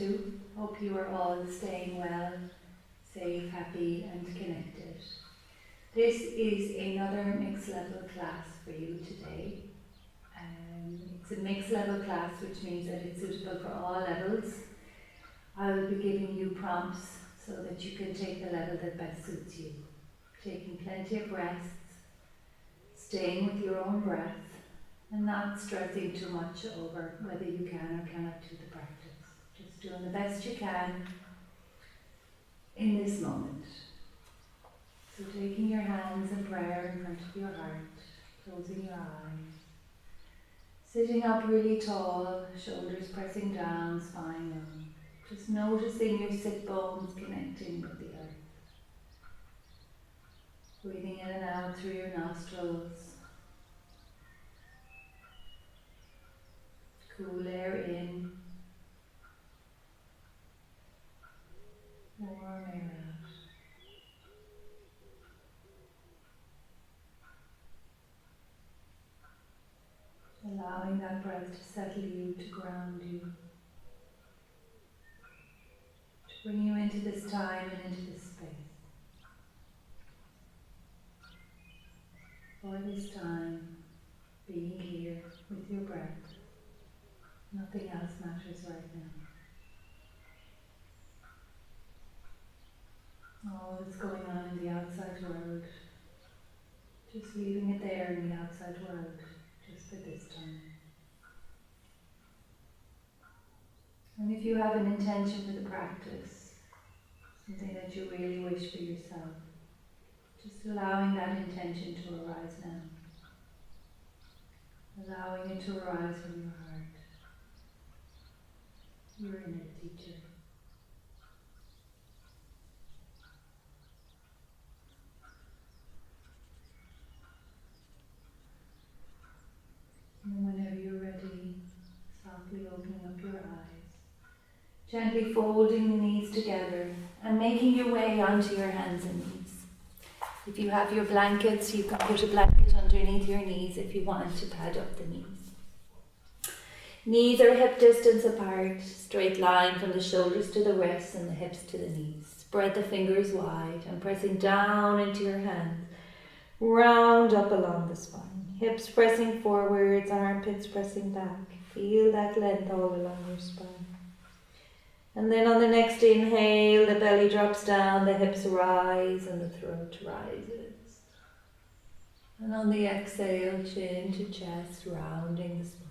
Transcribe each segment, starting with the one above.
to. Hope you are all staying well, safe, happy and connected. This is another mixed level class for you today. It's a mixed level class, which means that it's suitable for all levels. I will be giving you prompts so that you can take the level that best suits you. Taking plenty of rests, staying with your own breath, and not stressing too much over whether you can or cannot do the practice. Just doing the best you can in this moment. So taking your hands in prayer in front of your heart, closing your eyes, sitting up really tall, shoulders pressing down, spine up. Just noticing your sit bones connecting with the earth. Breathing in and out through your nostrils. Cool air in. Warm air out. Allowing that breath to settle you, to ground you. To bring you into this time and into this space. For this time, being here with your breath. Nothing else matters right now. All that's going on in the outside world, just leaving it there in the outside world, just for this time. And if you have an intention for the practice, something that you really wish for yourself, just allowing that intention to arise now. Allowing it to arise from your heart. Your inner teacher. And whenever you're ready, softly opening up your eyes, gently folding the knees together and making your way onto your hands and knees. If you have your blankets, you can put a blanket underneath your knees if you want to pad up the knees. Knees are hip distance apart, straight line from the shoulders to the wrists and the hips to the knees. Spread the fingers wide and pressing down into your hands. Round up along the spine. Hips pressing forwards, armpits pressing back. Feel that length all along your spine. And then on the next inhale, the belly drops down, the hips rise and the throat rises. And on the exhale, chin to chest, rounding the spine.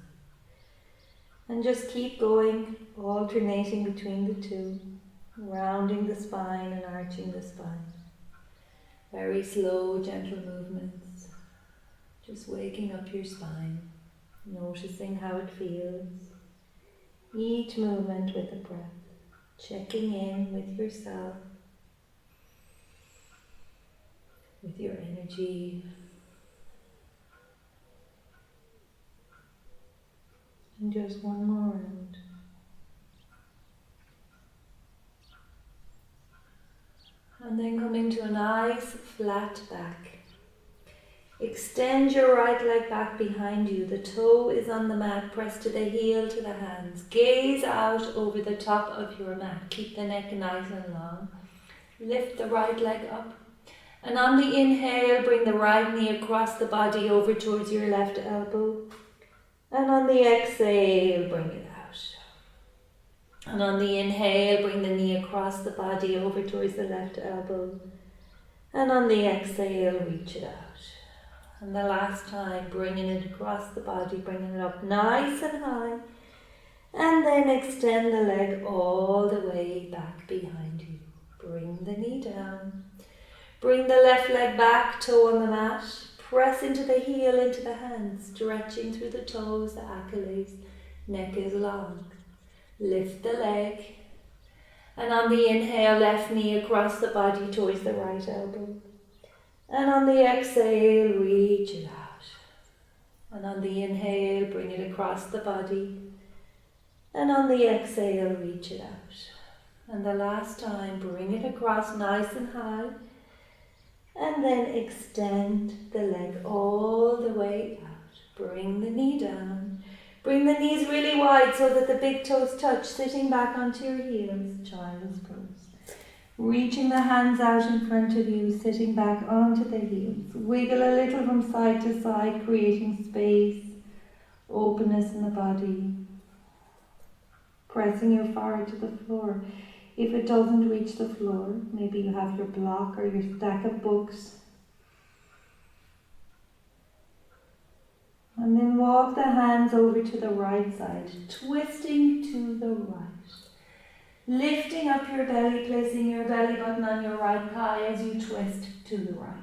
And just keep going, alternating between the two, rounding the spine and arching the spine. Very slow, gentle movements. Just waking up your spine, noticing how it feels. Each movement with a breath. Checking in with yourself, with your energy, and just one more round. And then coming to a nice flat back. Extend your right leg back behind you. The toe is on the mat, pressed to the heel, to the hands. Gaze out over the top of your mat. Keep the neck nice and long. Lift the right leg up. And on the inhale, bring the right knee across the body over towards your left elbow. And on the exhale, bring it out. And on the inhale, bring the knee across the body over towards the left elbow. And on the exhale, reach it out. And the last time, bringing it across the body, bringing it up nice and high. And then extend the leg all the way back behind you. Bring the knee down. Bring the left leg back, toe on the mat. Press into the heel, into the hands, stretching through the toes, the accolades. Neck is long. Lift the leg. And on the inhale, left knee across the body towards the right elbow. And on the exhale, reach it out. And on the inhale, bring it across the body. And on the exhale, reach it out. And the last time, bring it across nice and high. And then extend the leg all the way out. Bring the knee down. Bring the knees really wide so that the big toes touch, sitting back onto your heels, child's pose. Reaching the hands out in front of you, sitting back onto the heels. Wiggle a little from side to side, creating space, openness in the body. Pressing your forehead to the floor. If it doesn't reach the floor, maybe you have your block or your stack of books. And then walk the hands over to the right side, twisting to the right. Lifting up your belly, placing your belly button on your right thigh as you twist to the right.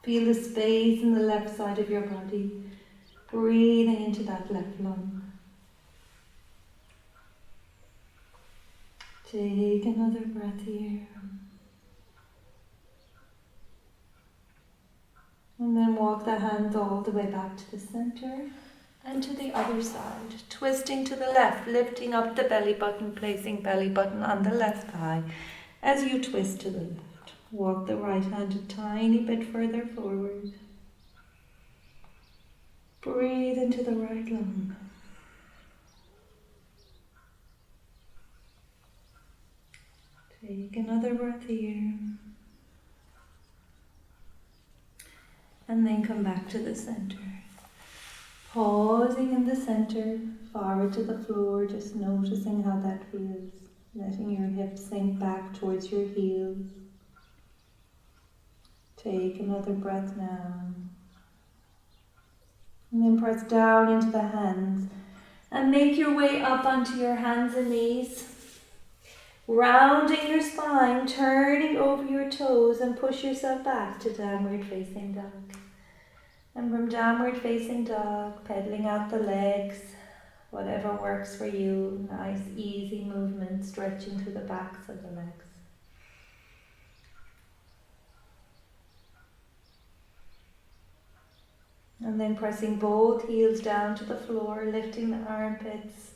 Feel the space in the left side of your body. Breathing into that left lung. Take another breath here. And then walk the hands all the way back to the center and to the other side. Twisting to the left, lifting up the belly button, placing belly button on the left thigh as you twist to the left. Walk the right hand a tiny bit further forward. Breathe into the right lung. Take another breath here. And then come back to the center. Pausing in the center, forward to the floor, just noticing how that feels. Letting your hips sink back towards your heels. Take another breath now. And then press down into the hands. And make your way up onto your hands and knees. Rounding your spine, turning over your toes and push yourself back to downward facing dog. And from downward facing dog, pedaling out the legs, whatever works for you. Nice easy movement, stretching through the backs of the legs. And then pressing both heels down to the floor, lifting the armpits.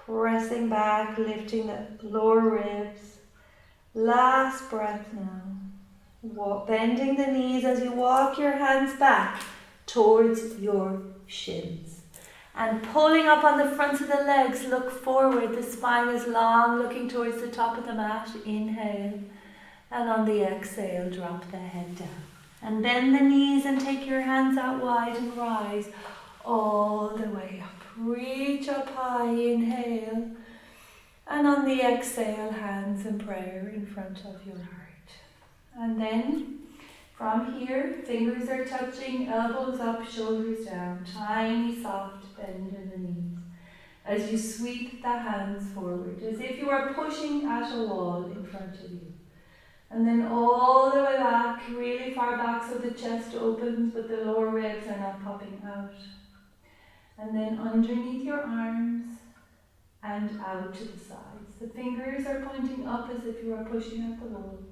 Pressing back, lifting the lower ribs. Last breath now. Bending the knees as you walk your hands back towards your shins. And pulling up on the fronts of the legs, look forward. The spine is long, looking towards the top of the mat. Inhale. And on the exhale, drop the head down. And bend the knees and take your hands out wide and rise all the way up. Reach up high, inhale, and on the exhale, hands in prayer in front of your heart. And then, from here, fingers are touching, elbows up, shoulders down, tiny soft bend in the knees. As you sweep the hands forward, as if you are pushing at a wall in front of you. And then all the way back, really far back so the chest opens, but the lower ribs are not popping out. And then underneath your arms and out to the sides. The fingers are pointing up as if you are pushing at the walls.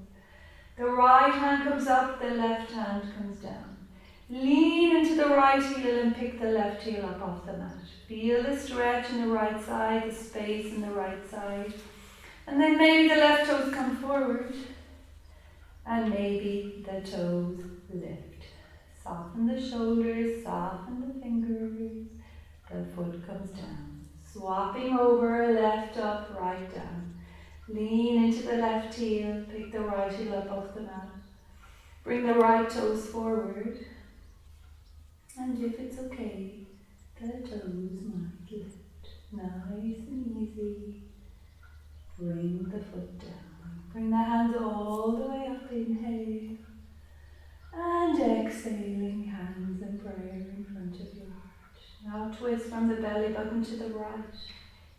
The right hand comes up, the left hand comes down. Lean into the right heel and pick the left heel up off the mat. Feel the stretch in the right side, the space in the right side. And then maybe the left toes come forward. And maybe the toes lift. Soften the shoulders, soften the fingers. The foot comes down. Swapping over, left up, right down. Lean into the left heel, pick the right heel up off the mat. Bring the right toes forward. And if it's okay, the toes might lift. Nice and easy. Bring the foot down. Bring the hands all the way up, inhale. And exhaling, hands in prayer in front of your heart. Now twist from the belly button to the right.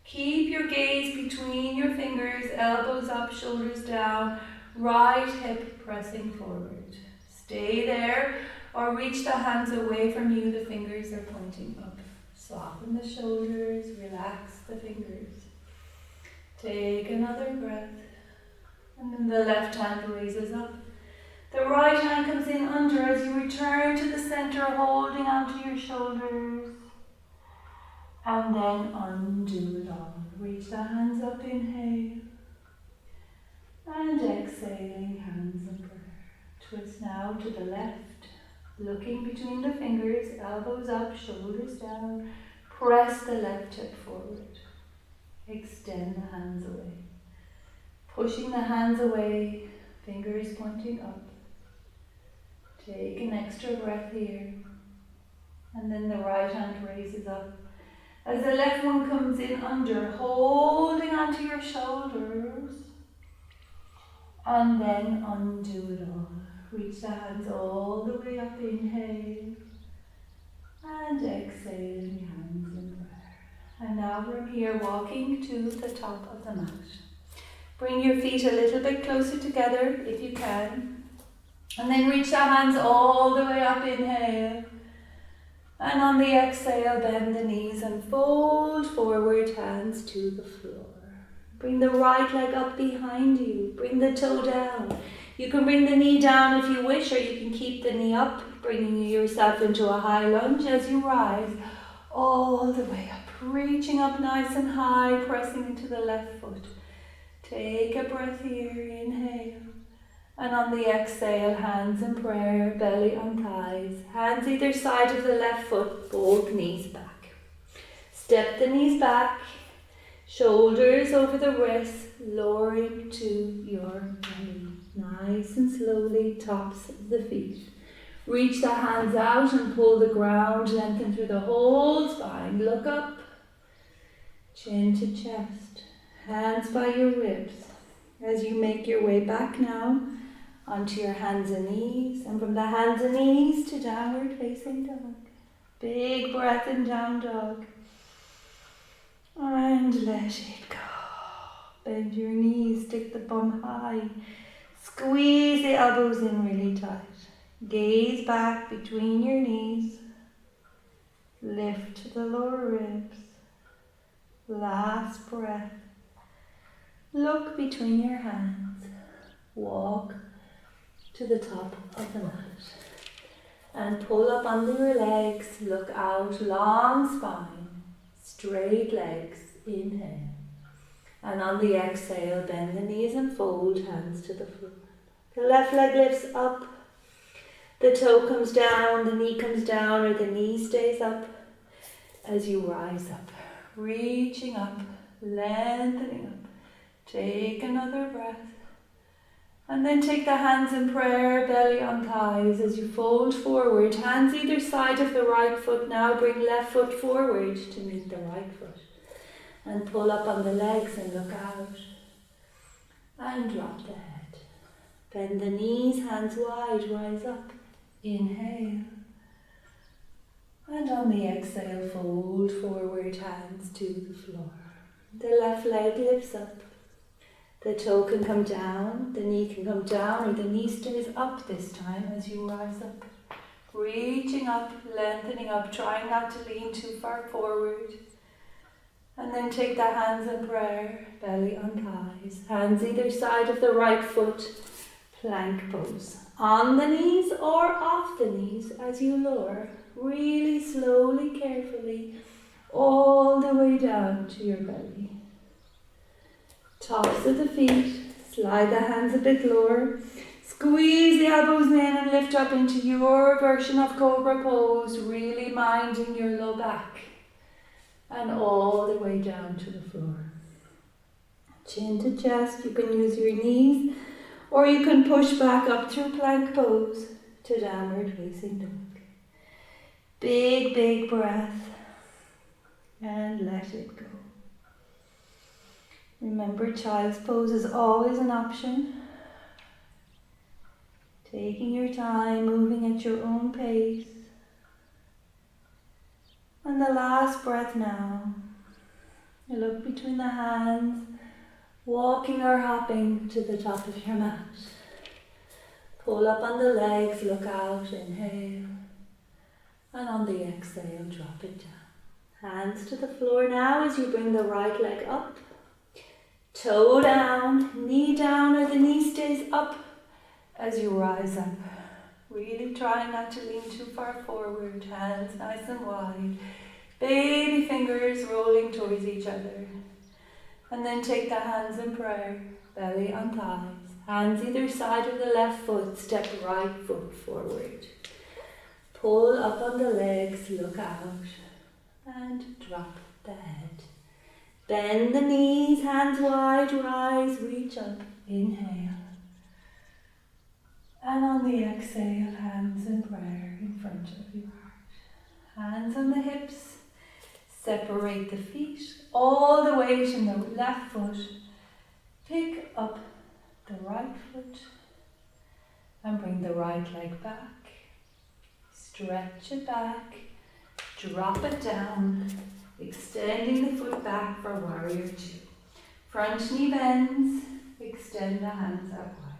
Keep your gaze between your fingers, elbows up, shoulders down, right hip pressing forward. Stay there or reach the hands away from you, the fingers are pointing up. Soften the shoulders, relax the fingers. Take another breath. And then the left hand raises up. The right hand comes in under as you return to the center, holding onto your shoulders. And then undo it all. Reach the hands up, inhale. And exhaling, hands in prayer. Twist now to the left. Looking between the fingers, elbows up, shoulders down. Press the left hip forward. Extend the hands away. Pushing the hands away, fingers pointing up. Take an extra breath here. And then the right hand raises up. As the left one comes in under, holding onto your shoulders. And then undo it all. Reach the hands all the way up, inhale. And exhaling hands in prayer. And now from here, walking to the top of the mat. Bring your feet a little bit closer together if you can. And then reach the hands all the way up, inhale. And on the exhale, bend the knees and fold forward, hands to the floor. Bring the right leg up behind you. Bring the toe down. You can bring the knee down if you wish, or you can keep the knee up, bringing yourself into a high lunge as you rise all the way up. Reaching up nice and high, pressing into the left foot. Take a breath here, inhale. And on the exhale, hands in prayer, belly on thighs. Hands either side of the left foot, both knees back. Step the knees back, shoulders over the wrists, lowering to your belly. Nice and slowly, tops of the feet. Reach the hands out and pull the ground, lengthen through the whole spine. Look up, chin to chest, hands by your ribs. As you make your way back now, onto your hands and knees, and from the hands and knees to downward facing dog. Big breath in down dog. And let it go. Bend your knees, stick the bum high. Squeeze the elbows in really tight. Gaze back between your knees. Lift the lower ribs. Last breath. Look between your hands. Walk to the top of the mat. And pull up under your legs. Look out, long spine. Straight legs. Inhale. And on the exhale, bend the knees and fold hands to the floor. The left leg lifts up. The toe comes down, the knee comes down, or the knee stays up as you rise up. Reaching up, lengthening up. Take another breath. And then take the hands in prayer, belly on thighs as you fold forward. Hands either side of the right foot now. Bring left foot forward to meet the right foot. And pull up on the legs and look out. And drop the head. Bend the knees, hands wide, rise up. Inhale. And on the exhale, fold forward, hands to the floor. The left leg lifts up. The toe can come down, the knee can come down, or the knee stays up this time as you rise up. Reaching up, lengthening up, trying not to lean too far forward. And then take the hands in prayer, belly on thighs. Hands either side of the right foot, plank pose. On the knees or off the knees as you lower. Really slowly, carefully, all the way down to your belly. Tops of the feet, slide the hands a bit lower. Squeeze the elbows in and lift up into your version of Cobra pose, really minding your low back. And all the way down to the floor. Chin to chest, you can use your knees, or you can push back up through plank pose to downward facing dog. Big, big breath, and let it go. Remember, child's pose is always an option. Taking your time, moving at your own pace. And the last breath now. You look between the hands, walking or hopping to the top of your mat. Pull up on the legs, look out, inhale. And on the exhale, drop it down. Hands to the floor now as you bring the right leg up. Toe down, knee down, or the knee stays up as you rise up. Really try not to lean too far forward. Hands nice and wide. Baby fingers rolling towards each other. And then take the hands in prayer, belly on thighs. Hands either side of the left foot, step right foot forward. Pull up on the legs, look out. and drop the head. Bend the knees, hands wide, rise, reach up, inhale. And on the exhale, hands in prayer in front of your heart. Hands on the hips, separate the feet, all the weight in the left foot. Pick up the right foot and bring the right leg back. Stretch it back, drop it down, extending the foot back for warrior two. Front knee bends, extend the hands out wide.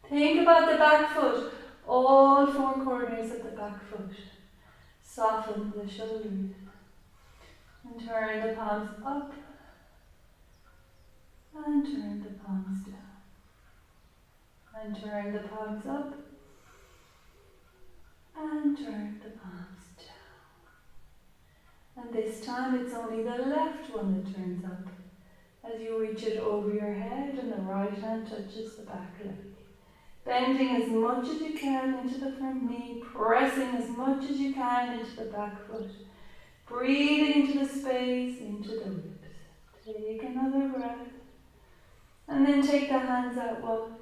Think about the back foot, all four corners of the back foot. Soften the shoulders and turn the palms up and turn the palms down. And turn the palms up and turn the palms down. And this time it's only the left one that turns up as you reach it over your head and the right hand touches the back leg. Bending as much as you can into the front knee, pressing as much as you can into the back foot. Breathing into the space, into the ribs. Take another breath. And then take the hands out wide.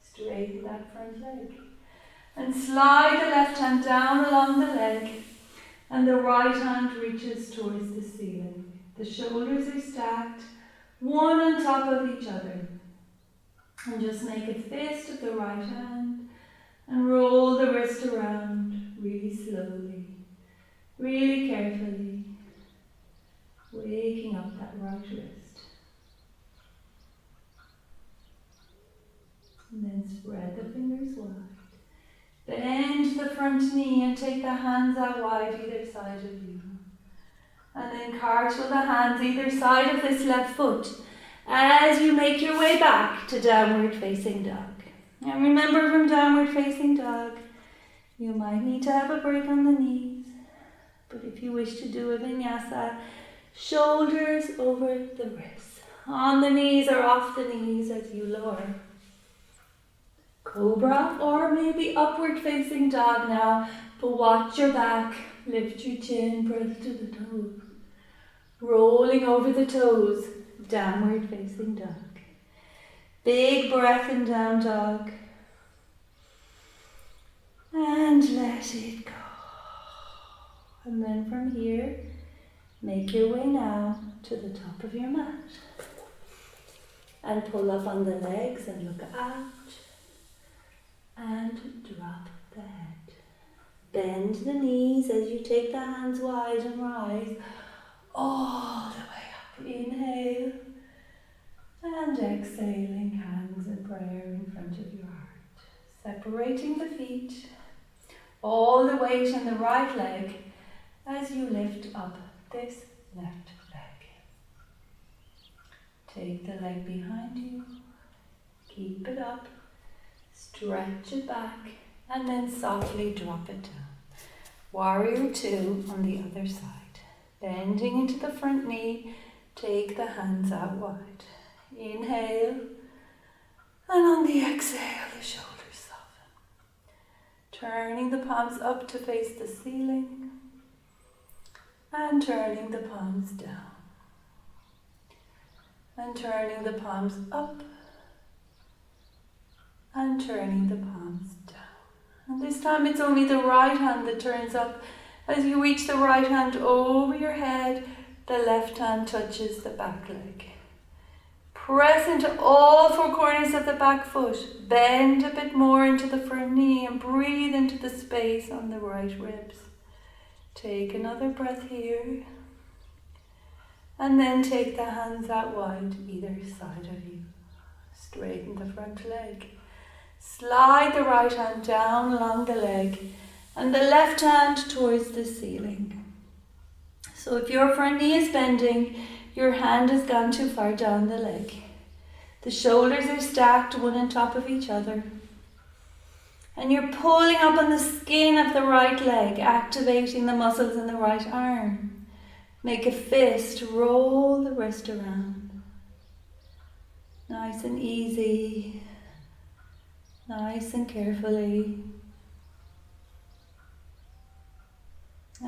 Straighten that front leg. And slide the left hand down along the leg. And the right hand reaches towards the ceiling. The shoulders are stacked, one on top of each other. And just make a fist of the right hand and roll the wrist around really slowly, really carefully, waking up that right wrist. And then spread the fingers wide. Bend the front knee and take the hands out wide either side of you. And then cartwheel the hands either side of this left foot as you make your way back to downward facing dog. And remember, from downward facing dog, you might need to have a break on the knees. But if you wish to do a vinyasa, shoulders over the wrists, on the knees or off the knees as you lower. Cobra or maybe upward facing dog now, but watch your back, lift your chin, press to the toes. Rolling over the toes, downward facing dog. Big breath in down dog. And let it go. And then from here, make your way now to the top of your mat. And pull up on the legs and look out. And drop the head. Bend the knees as you take the hands wide and rise all the way up. Inhale. And exhaling, hands in prayer in front of your heart. Separating the feet. All the weight in the right leg as you lift up this left leg. Take the leg behind you. Keep it up. Stretch it back and then softly drop it down. Warrior two on the other side. Bending into the front knee, take the hands out wide. Inhale, and on the exhale, the shoulders soften. Turning the palms up to face the ceiling, and turning the palms down. And turning the palms up, and turning the palms down. And this time it's only the right hand that turns up. As you reach the right hand over your head, the left hand touches the back leg. Press into all four corners of the back foot. Bend a bit more into the front knee and breathe into the space on the right ribs. Take another breath here. And then take the hands out wide either side of you. Straighten the front leg. Slide the right hand down along the leg and the left hand towards the ceiling. So if your front knee is bending, your hand has gone too far down the leg. The shoulders are stacked one on top of each other. And you're pulling up on the skin of the right leg, activating the muscles in the right arm. Make a fist, roll the wrist around. Nice and easy. Nice and carefully.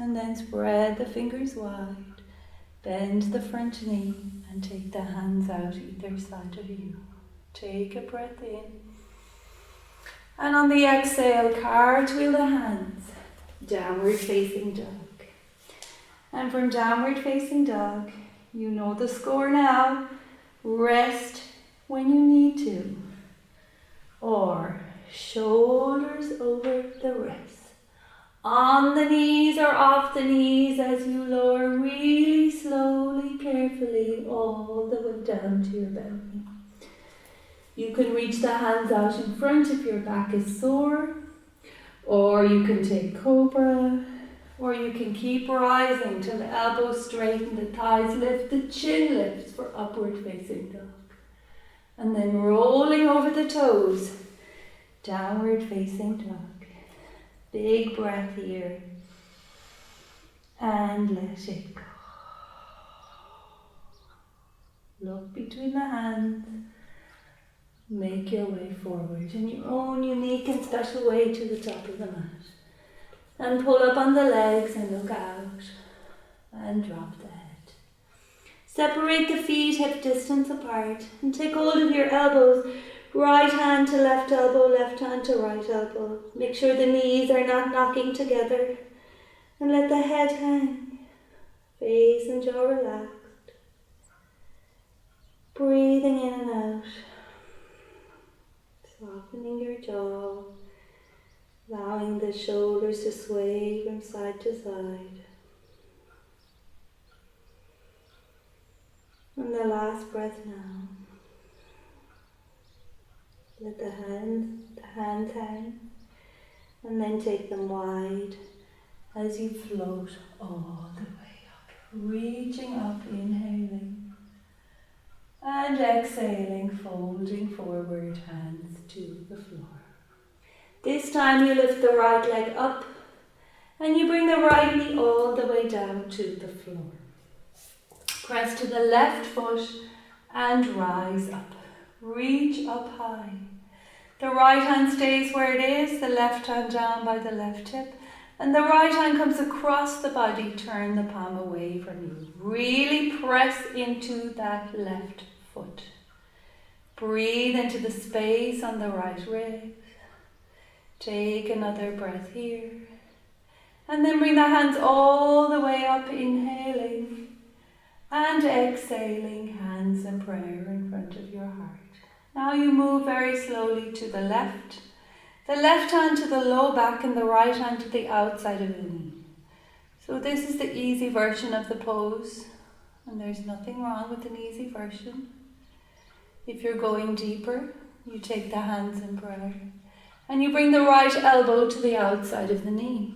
And then spread the fingers wide. Bend the front knee and take the hands out either side of you. Take a breath in. And on the exhale, cartwheel the hands. Downward facing dog. And from downward facing dog, you know the score now. Rest when you need to. Or shoulders over the wrists. On the knees or off the knees as you lower really slowly, carefully, all the way down to your belly. You can reach the hands out in front if your back is sore, or you can take cobra, or you can keep rising till the elbows straighten, the thighs lift, the chin lifts for upward facing dog. And then rolling over the toes, downward facing dog. Big breath here. And let it go. Look between the hands. Make your way forward in your own unique and special way to the top of the mat. And pull up on the legs and look out. And drop the head. Separate the feet hip distance apart. And take hold of your elbows. Right hand to left elbow, left hand to right elbow. Make sure the knees are not knocking together. And let the head hang. Face and jaw relaxed. Breathing in and out. Softening your jaw. Allowing the shoulders to sway from side to side. And the last breath now. Let the hands hang, and then take them wide as you float all the way up. Reaching up, inhaling, and exhaling, folding forward, hands to the floor. This time you lift the right leg up, and you bring the right knee all the way down to the floor. Press to the left foot and rise up. Reach up high. The right hand stays where it is, the left hand down by the left hip, and the right hand comes across the body, turn the palm away from you. Really press into that left foot. Breathe into the space on the right rib. Take another breath here. And then bring the hands all the way up, inhaling, and exhaling, hands in prayer in front of your heart. Now you move very slowly to the left hand to the low back and the right hand to the outside of the knee. So this is the easy version of the pose, and there's nothing wrong with an easy version. If you're going deeper, you take the hands in prayer and you bring the right elbow to the outside of the knee.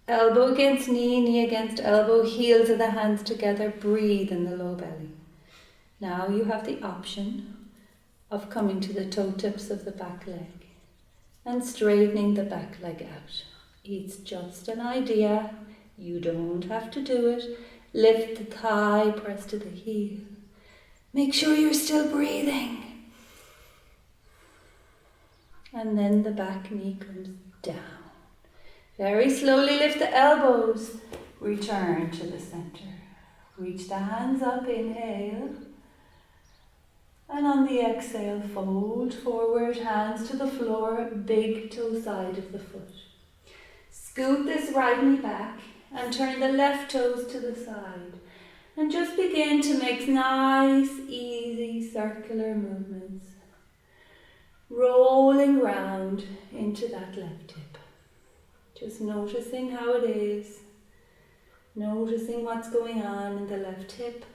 Elbow against knee, knee against elbow, heels of the hands together, breathe in the low belly. Now you have the option of coming to the toe tips of the back leg and straightening the back leg out. It's just an idea. You don't have to do it. Lift the thigh, press to the heel. Make sure you're still breathing. And then the back knee comes down. Very slowly lift the elbows. Return to the center. Reach the hands up, inhale. And on the exhale, fold forward, hands to the floor, big toe side of the foot. Scoot this right knee back and turn the left toes to the side. And just begin to make nice, easy, circular movements. Rolling round into that left hip. Just noticing how it is. Noticing what's going on in the left hip.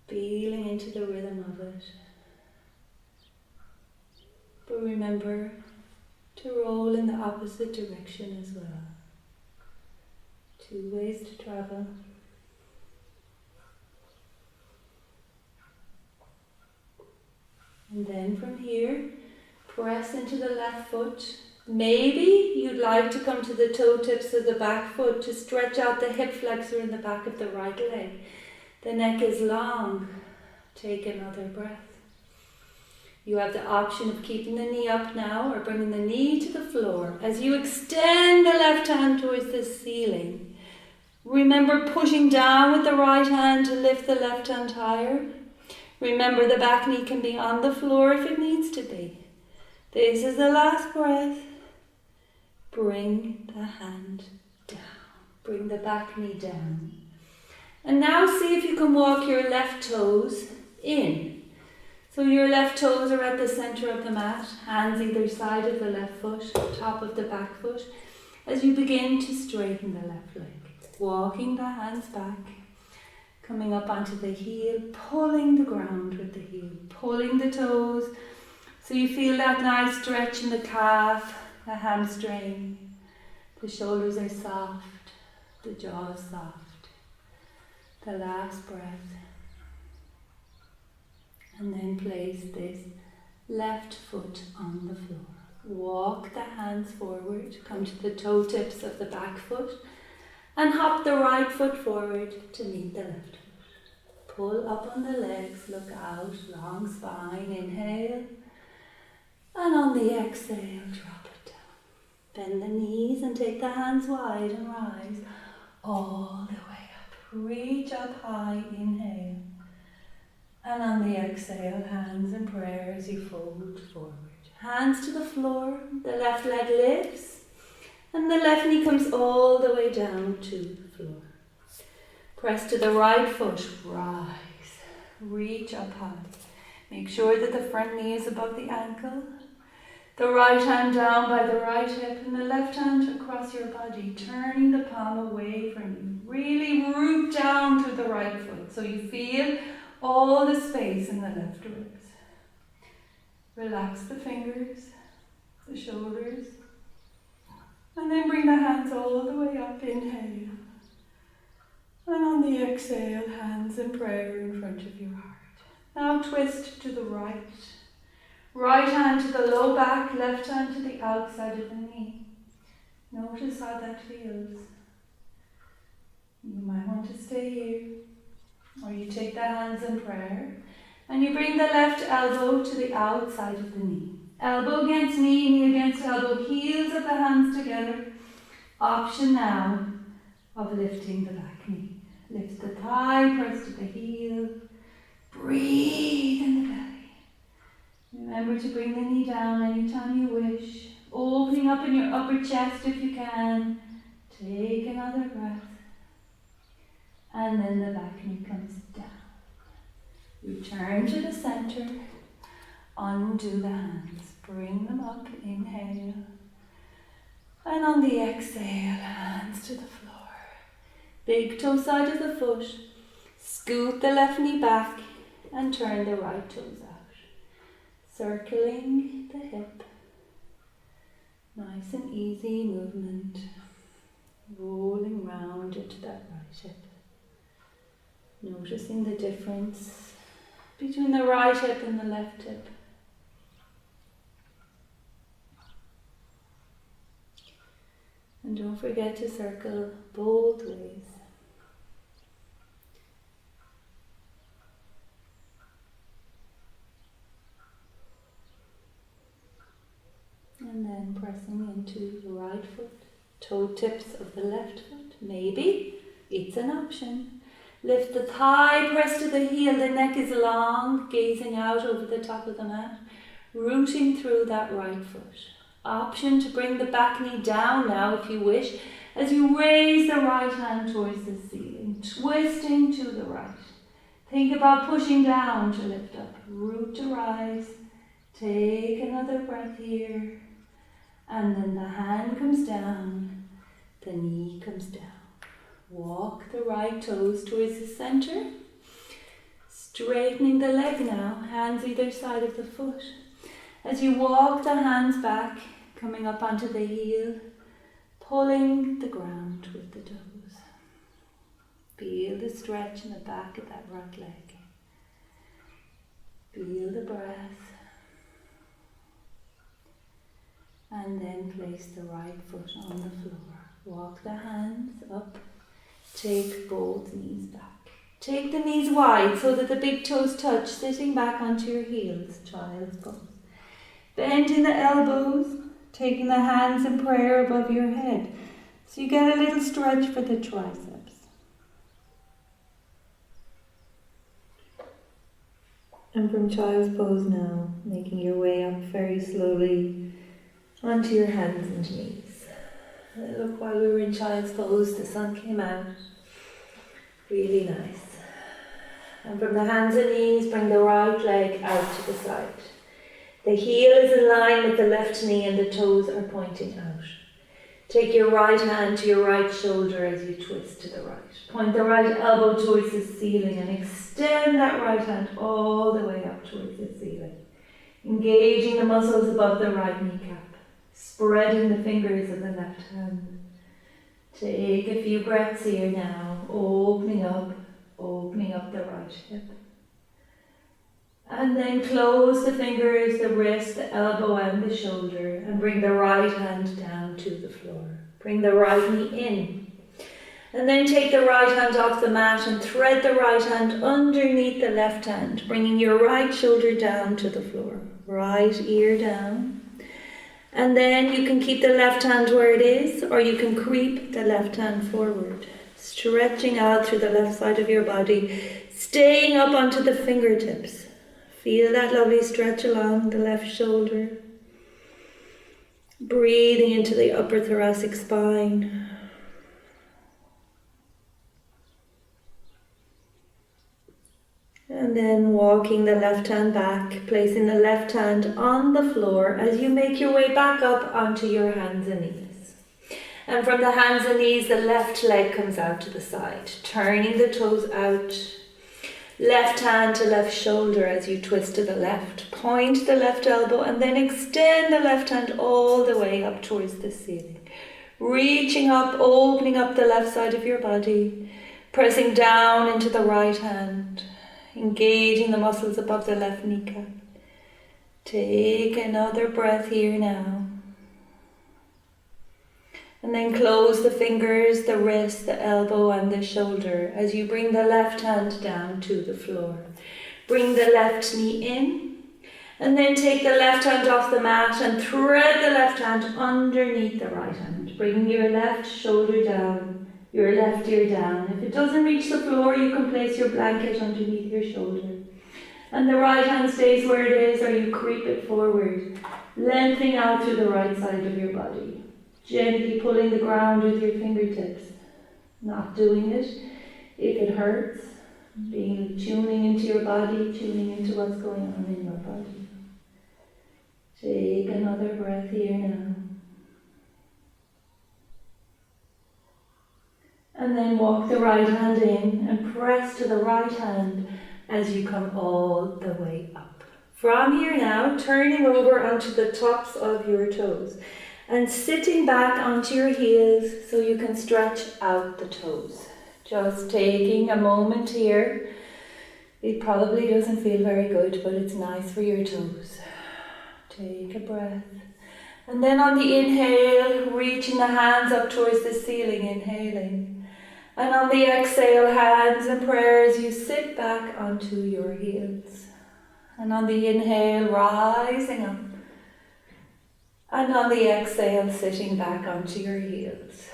Feeling into the rhythm of it. But remember to roll in the opposite direction as well. 2 ways to travel. And then from here, press into the left foot. Maybe you'd like to come to the toe tips of the back foot to stretch out the hip flexor in the back of the right leg. The neck is long. Take another breath. You have the option of keeping the knee up now or bringing the knee to the floor. As you extend the left hand towards the ceiling, remember pushing down with the right hand to lift the left hand higher. Remember the back knee can be on the floor if it needs to be. This is the last breath. Bring the hand down. Bring the back knee down. And now see if you can walk your left toes in. So your left toes are at the center of the mat, hands either side of the left foot, top of the back foot, as you begin to straighten the left leg. Walking the hands back, coming up onto the heel, pulling the ground with the heel, pulling the toes, so you feel that nice stretch in the calf, the hamstring, the shoulders are soft, the jaw is soft. The last breath. And then place this left foot on the floor. Walk the hands forward, come to the toe tips of the back foot, and hop the right foot forward to meet the left foot. Pull up on the legs, look out, long spine, inhale. And on the exhale, drop it down. Bend the knees and take the hands wide and rise all the way up. Reach up high, inhale. And on the exhale, hands in prayer as you fold forward. Hands to the floor, the left leg lifts, and the left knee comes all the way down to the floor. Press to the right foot, rise, reach up high. Make sure that the front knee is above the ankle. The right hand down by the right hip and the left hand across your body, turning the palm away from you. Really root down through the right foot so you feel all the space in the left ribs. Relax the fingers, the shoulders, and then bring the hands all the way up, inhale. And on the exhale, hands in prayer in front of your heart. Now twist to the right. Right hand to the low back, left hand to the outside of the knee. Notice how that feels. You might want to stay here. Or you take the hands in prayer and you bring the left elbow to the outside of the knee. Elbow against knee, knee against elbow, heels of the hands together. Option now of lifting the back knee. Lift the thigh, press to the heel. Breathe in the belly. Remember to bring the knee down anytime you wish. Opening up in your upper chest if you can. Take another breath. And then the back knee comes down. Return to the center. Undo the hands. Bring them up. Inhale. And on the exhale, hands to the floor. Big toe side of the foot. Scoot the left knee back and turn the right toes out. Circling the hip. Nice and easy movement. Rolling round into that right hip. Noticing the difference between the right hip and the left hip. And don't forget to circle both ways. And then pressing into the right foot, toe tips of the left foot. Maybe it's an option. Lift the thigh, press to the heel, the neck is long, gazing out over the top of the mat, rooting through that right foot. Option to bring the back knee down now if you wish, as you raise the right hand towards the ceiling, twisting to the right. Think about pushing down to lift up, root to rise. Take another breath here, and then the hand comes down, the knee comes down. Walk the right toes towards the center. Straightening the leg now, hands either side of the foot. As you walk the hands back, coming up onto the heel, pulling the ground with the toes. Feel the stretch in the back of that right leg. Feel the breath. And then place the right foot on the floor. Walk the hands up. Take both knees back. Take the knees wide so that the big toes touch, sitting back onto your heels, child's pose. Bending the elbows, taking the hands in prayer above your head, so you get a little stretch for the triceps. And from child's pose now, making your way up very slowly onto your hands and knees. Look, while we were in child's pose, the sun came out. Really nice. And from the hands and knees, bring the right leg out to the side. The heel is in line with the left knee and the toes are pointing out. Take your right hand to your right shoulder as you twist to the right. Point the right elbow towards the ceiling and extend that right hand all the way up towards the ceiling. Engaging the muscles above the right kneecap. Spreading the fingers of the left hand. Take a few breaths here now, opening up the right hip. And then close the fingers, the wrist, the elbow and the shoulder, and bring the right hand down to the floor. Bring the right knee in. And then take the right hand off the mat and thread the right hand underneath the left hand, bringing your right shoulder down to the floor. Right ear down. And then you can keep the left hand where it is, or you can creep the left hand forward, stretching out through the left side of your body, staying up onto the fingertips. Feel that lovely stretch along the left shoulder. Breathing into the upper thoracic spine. And then walking the left hand back, placing the left hand on the floor as you make your way back up onto your hands and knees. And from the hands and knees, the left leg comes out to the side, turning the toes out. Left hand to left shoulder as you twist to the left. Point the left elbow and then extend the left hand all the way up towards the ceiling. Reaching up, opening up the left side of your body, pressing down into the right hand. Engaging the muscles above the left kneecap. Take another breath here now. And then close the fingers, the wrist, the elbow and the shoulder as you bring the left hand down to the floor. Bring the left knee in. And then take the left hand off the mat and thread the left hand underneath the right hand. Bring your left shoulder down. Your left ear down. If it doesn't reach the floor, you can place your blanket underneath your shoulder. And the right hand stays where it is, or you creep it forward, lengthening out through the right side of your body. Gently pulling the ground with your fingertips. Not doing it if it hurts. Tuning into your body, tuning into what's going on in your body. Take another breath here now. And then walk the right hand in and press to the right hand as you come all the way up. From here now, turning over onto the tops of your toes and sitting back onto your heels so you can stretch out the toes. Just taking a moment here. It probably doesn't feel very good, but it's nice for your toes. Take a breath. And then on the inhale, reaching the hands up towards the ceiling, inhaling. And on the exhale, hands and prayers, you sit back onto your heels. And on the inhale, rising up. And on the exhale, sitting back onto your heels.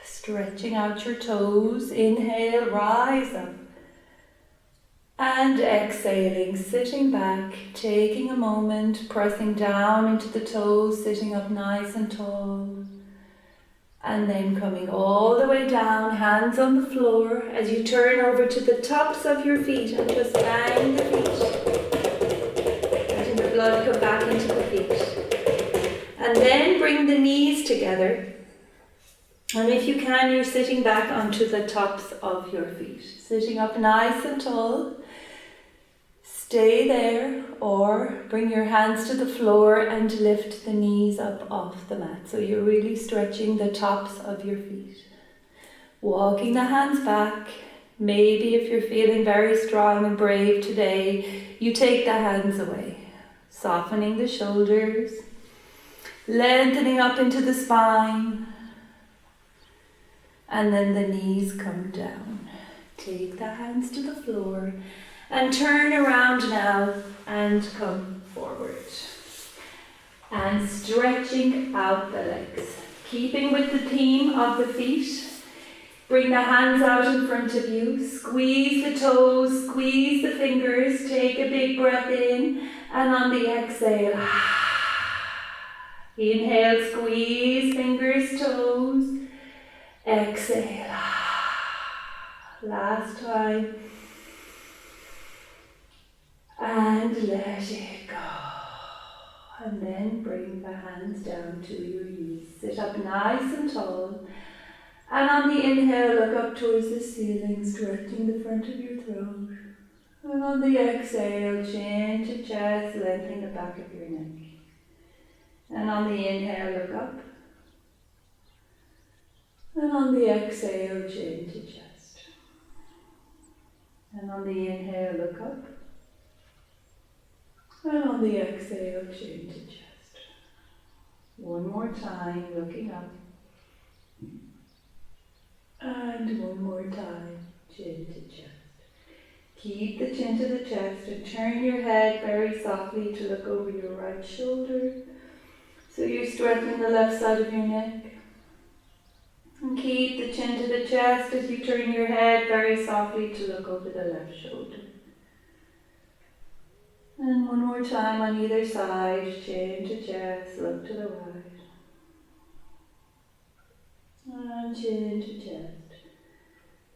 Stretching out your toes, inhale, rise up. And exhaling, sitting back, taking a moment, pressing down into the toes, sitting up nice and tall. And then coming all the way down, hands on the floor, as you turn over to the tops of your feet and just bang the feet. Letting the blood come back into the feet. And then bring the knees together. And if you can, you're sitting back onto the tops of your feet. Sitting up nice and tall. Stay there, or bring your hands to the floor and lift the knees up off the mat. So you're really stretching the tops of your feet. Walking the hands back. Maybe if you're feeling very strong and brave today, you take the hands away. Softening the shoulders. Lengthening up into the spine. And then the knees come down. Take the hands to the floor and turn around now and come forward. And stretching out the legs. Keeping with the theme of the feet, bring the hands out in front of you. Squeeze the toes, squeeze the fingers. Take a big breath in, and on the exhale, inhale, squeeze fingers, toes. Exhale. Last time. And let it go. And then bring the hands down to your knees. Sit up nice and tall. And on the inhale, look up towards the ceiling, stretching the front of your throat. And on the exhale, chin to chest, lengthening the back of your neck. And on the inhale, look up. And on the exhale, chin to chest. And on the inhale, look up. And on the exhale, chin to chest. One more time, looking up. And one more time, chin to chest. Keep the chin to the chest and turn your head very softly to look over your right shoulder. So you're stretching the left side of your neck. And keep the chin to the chest as you turn your head very softly to look over the left shoulder. And one more time on either side, chin to chest, look to the right. And chin to chest,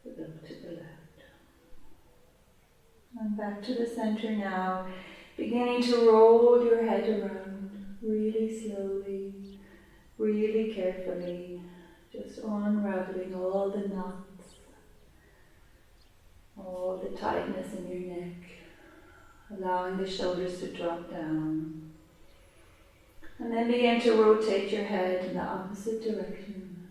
look to the left. And back to the center now, beginning to roll your head around, really slowly, really carefully, just unraveling all the knots, all the tightness in your neck. Allowing the shoulders to drop down. And then begin to rotate your head in the opposite direction.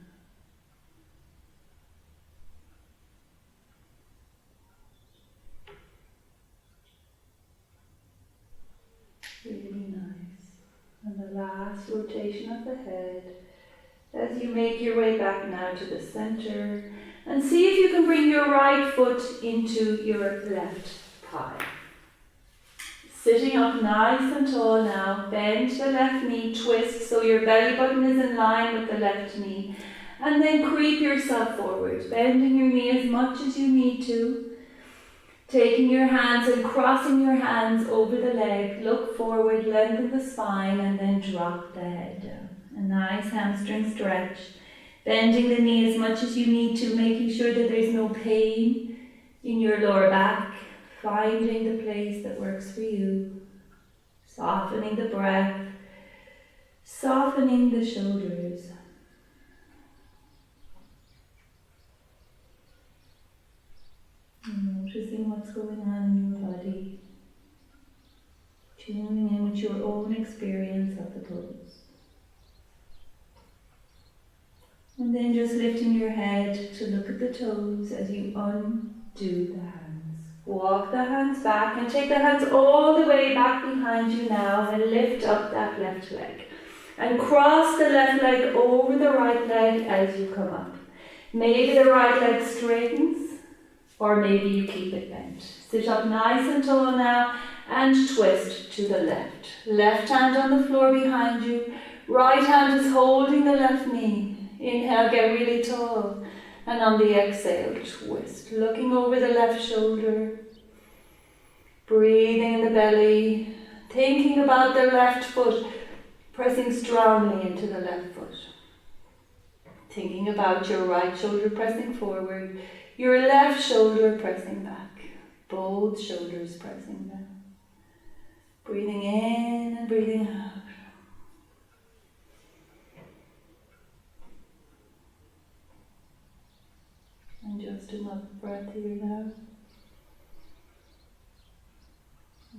Really nice. And the last rotation of the head as you make your way back now to the center. And see if you can bring your right foot into your left thigh. Sitting up nice and tall now, bend the left knee, twist so your belly button is in line with the left knee. And then creep yourself forward, bending your knee as much as you need to. Taking your hands and crossing your hands over the leg, look forward, lengthen the spine, and then drop the head down. A nice hamstring stretch. Bending the knee as much as you need to, making sure that there's no pain in your lower back. Finding the place that works for you, softening the breath, softening the shoulders. And noticing what's going on in your body, tuning in with your own experience of the pose. And then just lifting your head to look at the toes as you undo the hands. Walk the hands back and take the hands all the way back behind you now and lift up that left leg. And cross the left leg over the right leg as you come up. Maybe the right leg straightens or maybe you keep it bent. Sit up nice and tall now and twist to the left. Left hand on the floor behind you. Right hand is holding the left knee. Inhale, get really tall. And on the exhale, twist. Looking over the left shoulder. Breathing in the belly. Thinking about the left foot. Pressing strongly into the left foot. Thinking about your right shoulder pressing forward. Your left shoulder pressing back. Both shoulders pressing down. Breathing in and breathing out. And just another breath here now.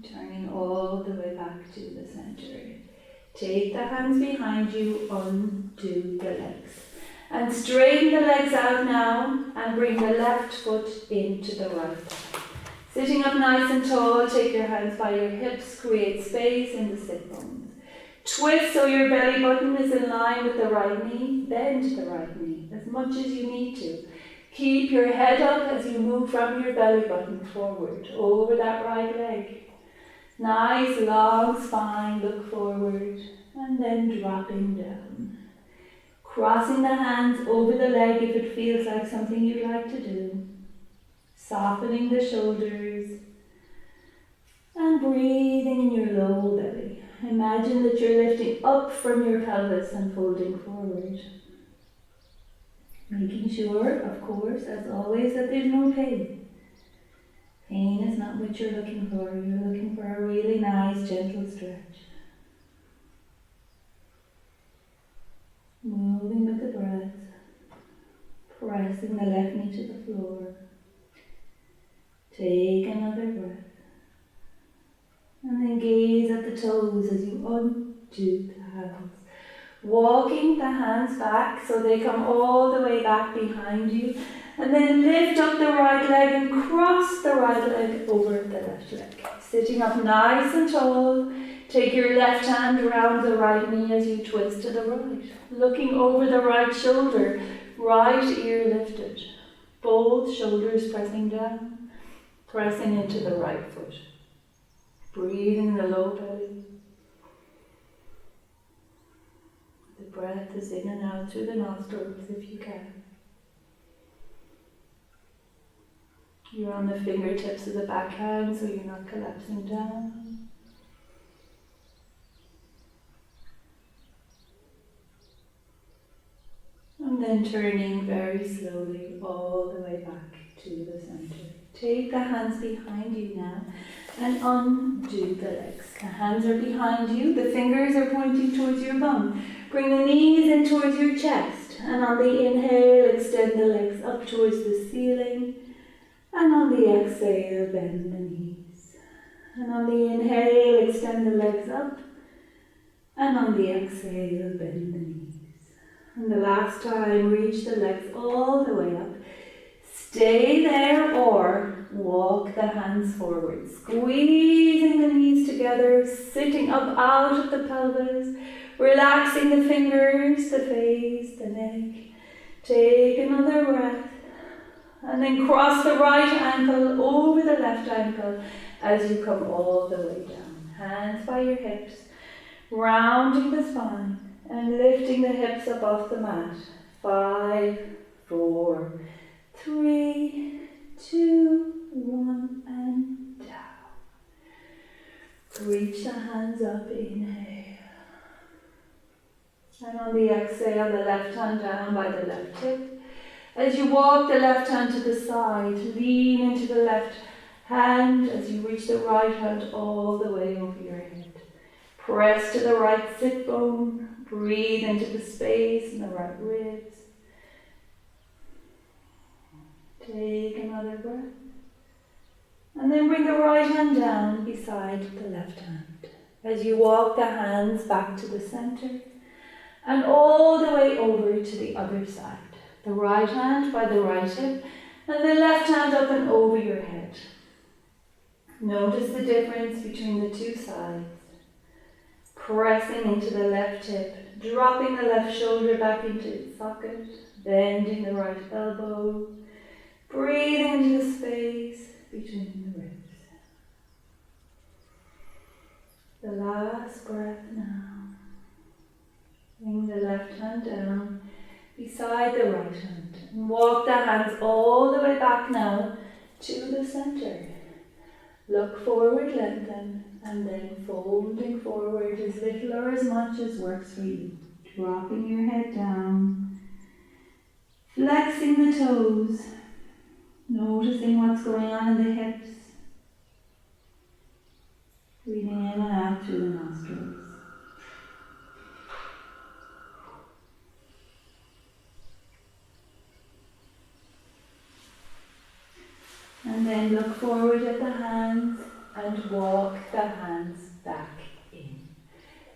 Turning all the way back to the center. Take the hands behind you, undo the legs. And straighten the legs out now and bring the left foot into the right. Sitting up nice and tall, take your hands by your hips, create space in the sit bones. Twist so your belly button is in line with the right knee, bend the right knee as much as you need to. Keep your head up as you move from your belly button forward over that right leg. Nice long spine, look forward and then dropping down. Crossing the hands over the leg if it feels like something you'd like to do. Softening the shoulders and breathing in your low belly. Imagine that you're lifting up from your pelvis and folding forward. Making sure, of course, as always, that there's no pain. Pain is not what you're looking for. You're looking for a really nice, gentle stretch. Moving with the breath. Pressing the left knee to the floor. Take another breath. And then gaze at the toes as you undo the hands. Walking the hands back so they come all the way back behind you. And then lift up the right leg and cross the right leg over the left leg. Sitting up nice and tall. Take your left hand around the right knee as you twist to the right. Looking over the right shoulder. Right ear lifted. Both shoulders pressing down. Pressing into the right foot. Breathing the low belly. The breath is in and out through the nostrils if you can. You're on the fingertips of the back hand so you're not collapsing down. And then turning very slowly all the way back to the center. Take the hands behind you now and undo the legs. The hands are behind you, the fingers are pointing towards your bum. Bring the knees in towards your chest, and on the inhale, extend the legs up towards the ceiling, and on the exhale, bend the knees. And on the inhale, extend the legs up, and on the exhale, bend the knees. And the last time, reach the legs all the way up. Stay there or walk the hands forward, squeezing the knees together, sitting up out of the pelvis, relaxing the fingers, the face, the neck. Take another breath and then cross the right ankle over the left ankle as you come all the way down. Hands by your hips, rounding the spine and lifting the hips up off the mat. 5, 4, 3, 2, 1, and down. Reach the hands up, inhale. And on the exhale, the left hand down by the left hip. As you walk the left hand to the side, lean into the left hand as you reach the right hand all the way over your head. Press to the right sit bone. Breathe into the space in the right ribs. Take another breath. And then bring the right hand down beside the left hand. As you walk the hands back to the center and all the way over to the other side. The right hand by the right hip and the left hand up and over your head. Notice the difference between the two sides. Pressing into the left hip, dropping the left shoulder back into its socket, bending the right elbow, breathing into the space between the ribs. The last breath now. Bring the left hand down beside the right hand and walk the hands all the way back now to the center. Look forward, lengthen, and then folding forward as little or as much as works for you. Dropping your head down, flexing the toes, noticing what's going on in the hips, breathing in and out through the nostrils. And then look forward at the hands and walk the hands back in.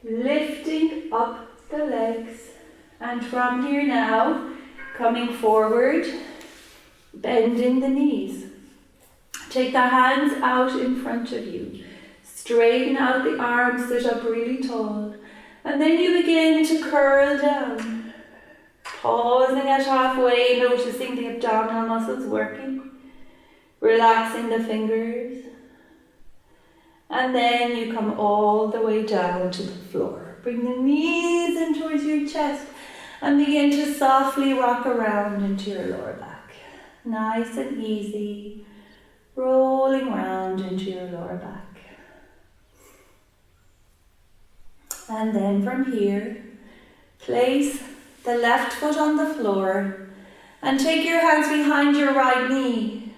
Lifting up the legs, and from here now, coming forward, bending the knees. Take the hands out in front of you. Straighten out the arms, sit up really tall. And then you begin to curl down. Pausing at halfway, noticing the abdominal muscles working, relaxing the fingers, and then you come all the way down to the floor. Bring the knees in towards your chest and begin to softly rock around into your lower back. Nice and easy, rolling round into your lower back. And then from here, place the left foot on the floor and take your hands behind your right knee.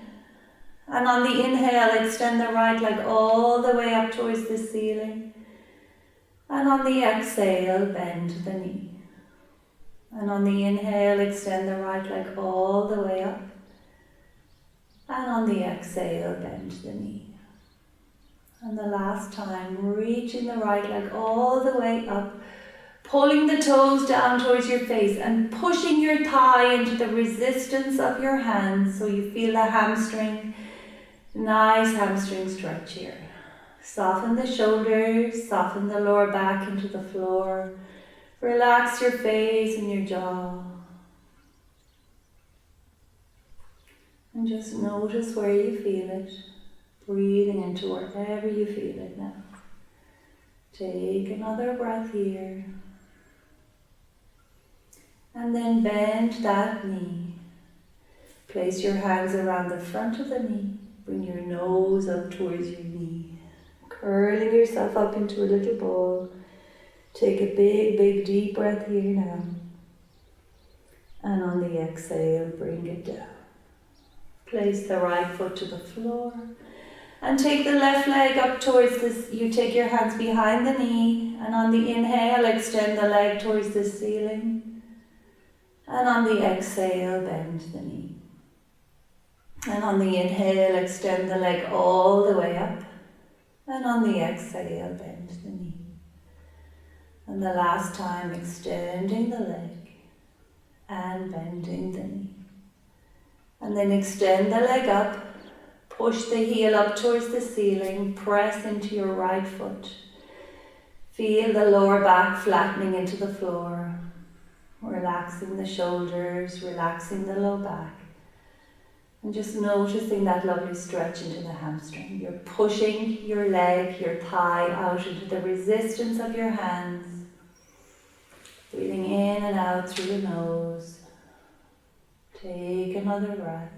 And on the inhale, extend the right leg all the way up towards the ceiling. And on the exhale, bend the knee. And on the inhale, extend the right leg all the way up. And on the exhale, bend the knee. And the last time, reaching the right leg all the way up, pulling the toes down towards your face and pushing your thigh into the resistance of your hands so you feel the hamstring. Nice hamstring stretch here. Soften the shoulders, soften the lower back into the floor. Relax your face and your jaw. And just notice where you feel it. Breathing into wherever you feel it now. Take another breath here. And then bend that knee. Place your hands around the front of the knee. Bring your nose up towards your knee. Curling yourself up into a little ball. Take a big, big, deep breath here now. And on the exhale, bring it down. Place the right foot to the floor. And take the left leg up towards this. You take your hands behind the knee. And on the inhale, extend the leg towards the ceiling. And on the exhale, bend the knee. And on the inhale, extend the leg all the way up. And on the exhale, bend the knee. And the last time, extending the leg and bending the knee. And then extend the leg up, push the heel up towards the ceiling, press into your right foot. Feel the lower back flattening into the floor, relaxing the shoulders, relaxing the low back. And just noticing that lovely stretch into the hamstring. You're pushing your leg, your thigh out into the resistance of your hands. Breathing in and out through the nose. Take another breath.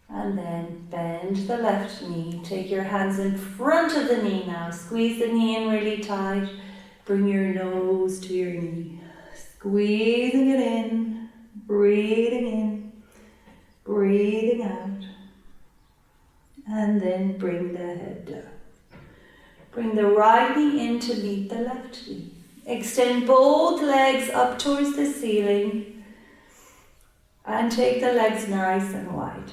And then bend the left knee. Take your hands in front of the knee now. Squeeze the knee in really tight. Bring your nose to your knee. Squeezing it in. Breathing in. Breathing out. And then bring the head down. Bring the right knee in to meet the left knee. Extend both legs up towards the ceiling. And take the legs nice and wide.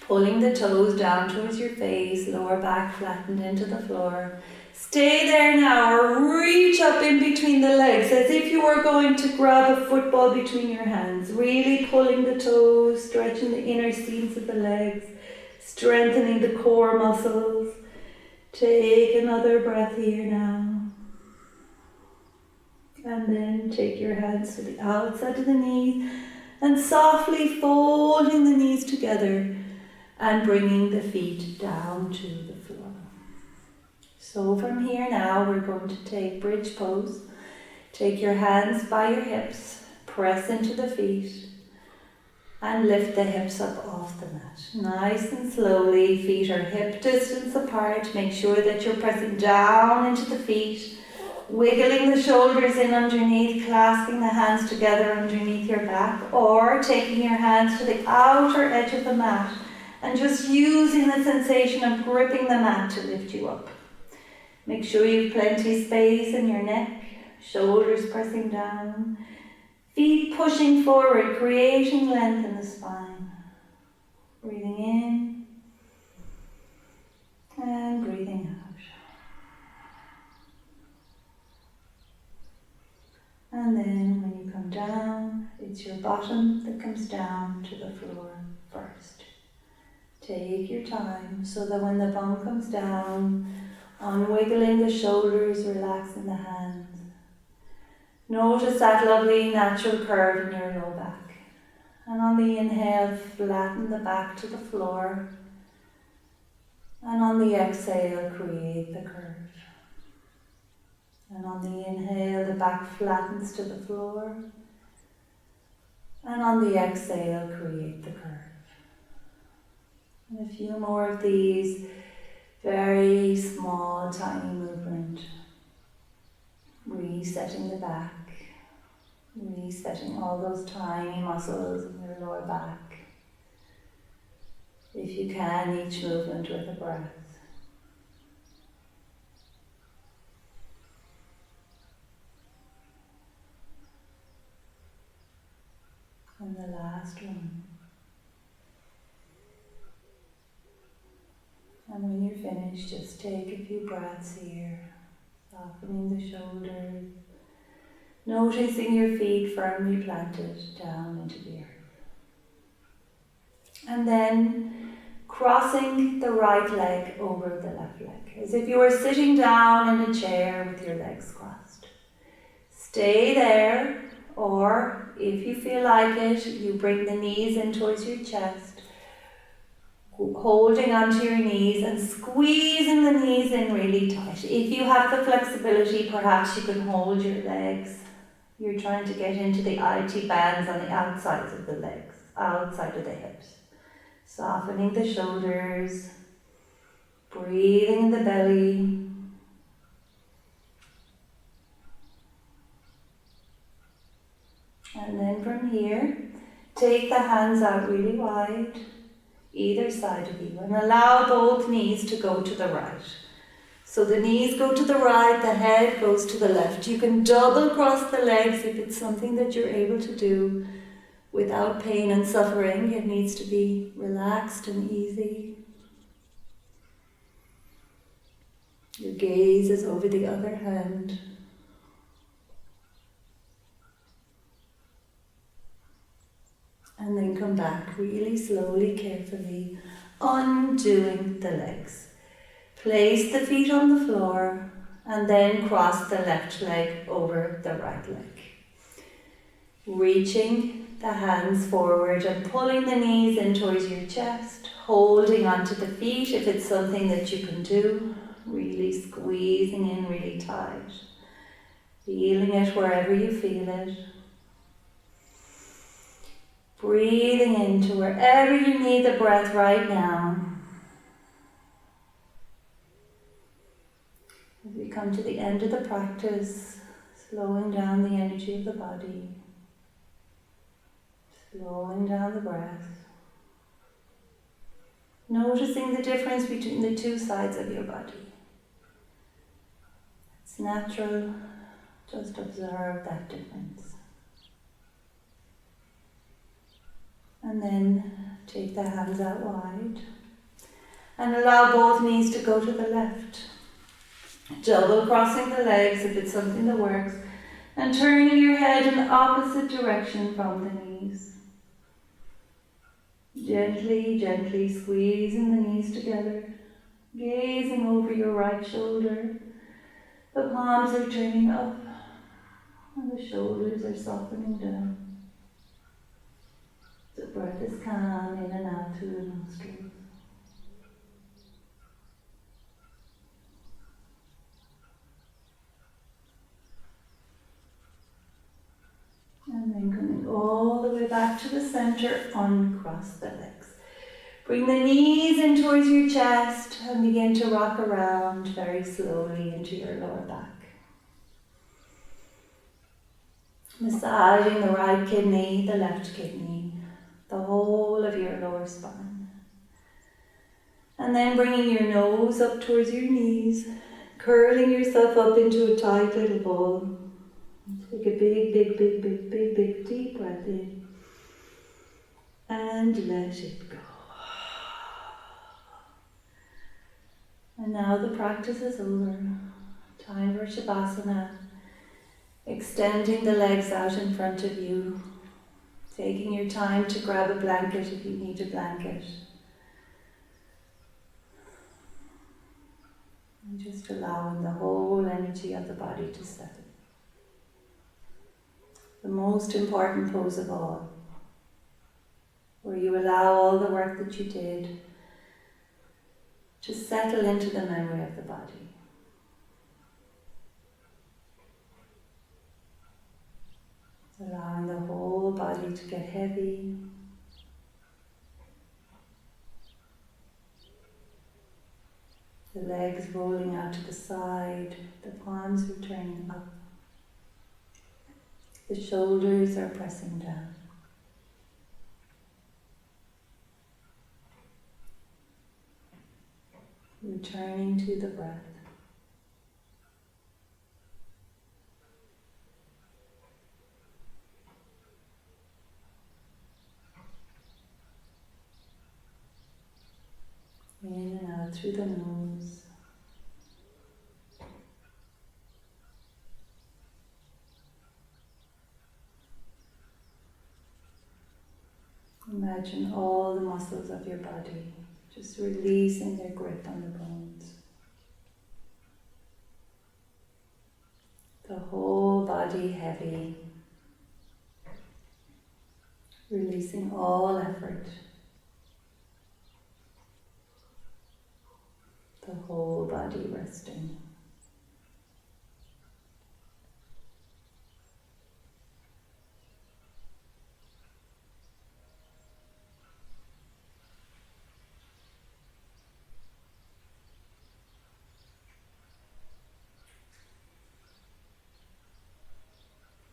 Pulling the toes down towards your face, lower back flattened into the floor. Stay there now, or reach up in between the legs as if you were going to grab a football between your hands. Really pulling the toes, stretching the inner seams of the legs, strengthening the core muscles. Take another breath here now. And then take your hands to the outside of the knees and softly folding the knees together and bringing the feet down to the floor. So from here now, we're going to take bridge pose. Take your hands by your hips, press into the feet, and lift the hips up off the mat. Nice and slowly, feet are hip distance apart. Make sure that you're pressing down into the feet, wiggling the shoulders in underneath, clasping the hands together underneath your back, or taking your hands to the outer edge of the mat and just using the sensation of gripping the mat to lift you up. Make sure you've plenty space in your neck, shoulders pressing down, feet pushing forward, creating length in the spine. Breathing in and breathing out. And then when you come down, it's your bottom that comes down to the floor first. Take your time so that when the bum comes down, unwiggling the shoulders, relaxing the hands, Notice that lovely natural curve in your low back. And on the inhale, flatten the back to the floor. And on the exhale, create the curve. And on the inhale, the back flattens to the floor. And on the exhale, create the curve. And a few more of these very small, tiny movements. Resetting the back. Resetting all those tiny muscles in your lower back. If you can, each movement with a breath. And the last one. And when you're finished, just take a few breaths here, softening the shoulders, noticing your feet firmly planted down into the earth. And then crossing the right leg over the left leg, as if you were sitting down in a chair with your legs crossed. Stay there, or if you feel like it, you bring the knees in towards your chest, holding onto your knees and squeezing the knees in really tight. If you have the flexibility, perhaps you can hold your legs. You're trying to get into the IT bands on the outsides of the legs, outside of the hips. Softening the shoulders, breathing in the belly. And then from here, take the hands out really wide, either side of you, and allow both knees to go to the right. So the knees go to the right, the head goes to the left. You can double cross the legs if it's something that you're able to do without pain and suffering. It needs to be relaxed and easy. Your gaze is over the other hand. And then come back really slowly, carefully, undoing the legs. Place the feet on the floor and then cross the left leg over the right leg. Reaching the hands forward and pulling the knees in towards your chest, holding onto the feet if it's something that you can do, really squeezing in really tight, feeling it wherever you feel it. Breathing into wherever you need the breath right now. As we come to the end of the practice, slowing down the energy of the body, slowing down the breath, noticing the difference between the two sides of your body. It's natural, just observe that difference. And then take the hands out wide and allow both knees to go to the left. Double crossing the legs if it's something that works, and turning your head in the opposite direction from the knees. Gently, gently squeezing the knees together, gazing over your right shoulder. The palms are turning up and the shoulders are softening down. The breath is calm in and out through the nostrils. And then coming all the way back to the center, uncross the legs. Bring the knees in towards your chest and begin to rock around very slowly into your lower back. Massaging the right kidney, the left kidney, the whole of your lower spine. And then bringing your nose up towards your knees, curling yourself up into a tight little ball. Take a big deep breath in and let it go. And now the practice is over. Time for Shavasana. Extending the legs out in front of you. Taking your time to grab a blanket if you need a blanket. And just allowing the whole energy of the body to settle. the most important pose of all, where you allow all the work that you did to settle into the memory of the body. Allowing the whole body to get heavy. The legs rolling out to the side, the palms returning up. The shoulders are pressing down. Returning to the breath. In and out through the nose. Imagine all the muscles of your body just releasing their grip on the bones. The whole body heavy, releasing all effort. The whole body resting.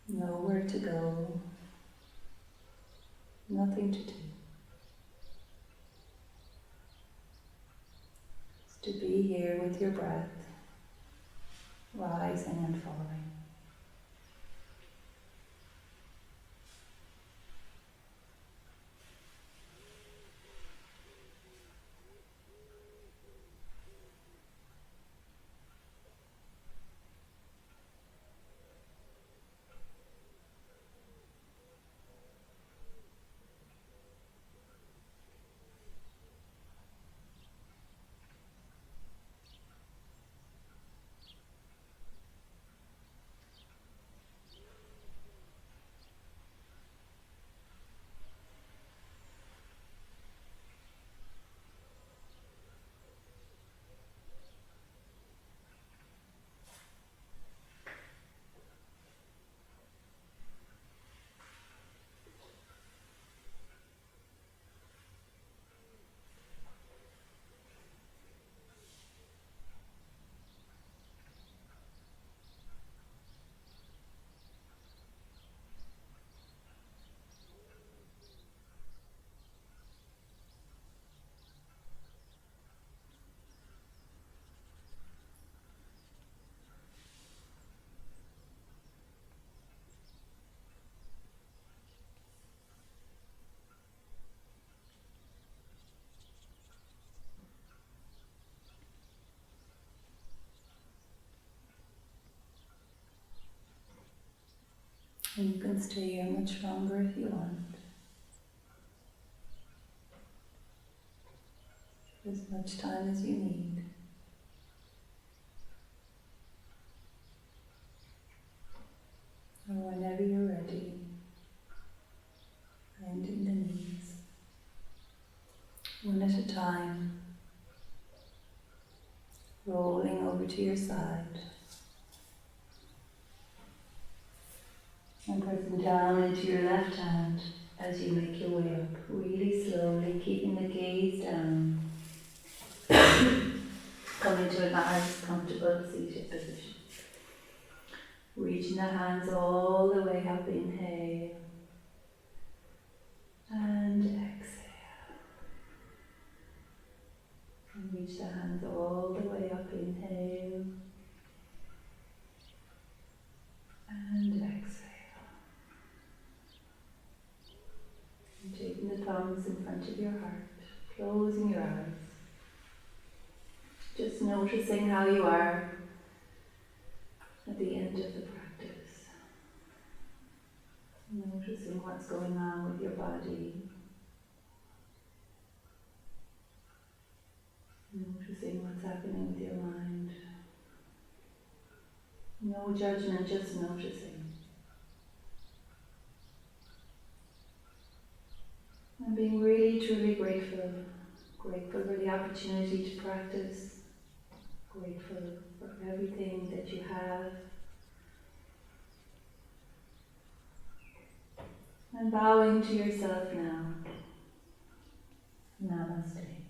Nowhere to go, nothing to do. Just to be here with your breath, rising and falling. And you can stay here much longer if you want. As much time as you need. And whenever you're ready, bending the knees, one at a time, rolling over to your side, and pressing down into your left hand as you make your way up, really slowly, keeping the gaze down. Come into a nice, comfortable seated position. Reaching the hands all the way up, inhale, and exhale. And reach the hands all the way up, inhale, and exhale. And taking the thumbs in front of your heart, closing your eyes. Just noticing how you are at the end of the practice. Noticing what's going on with your body. Noticing what's happening with your mind. No judgment, just noticing. And being really, truly grateful. Grateful for the opportunity to practice. Grateful for everything that you have. And bowing to yourself now. Namaste.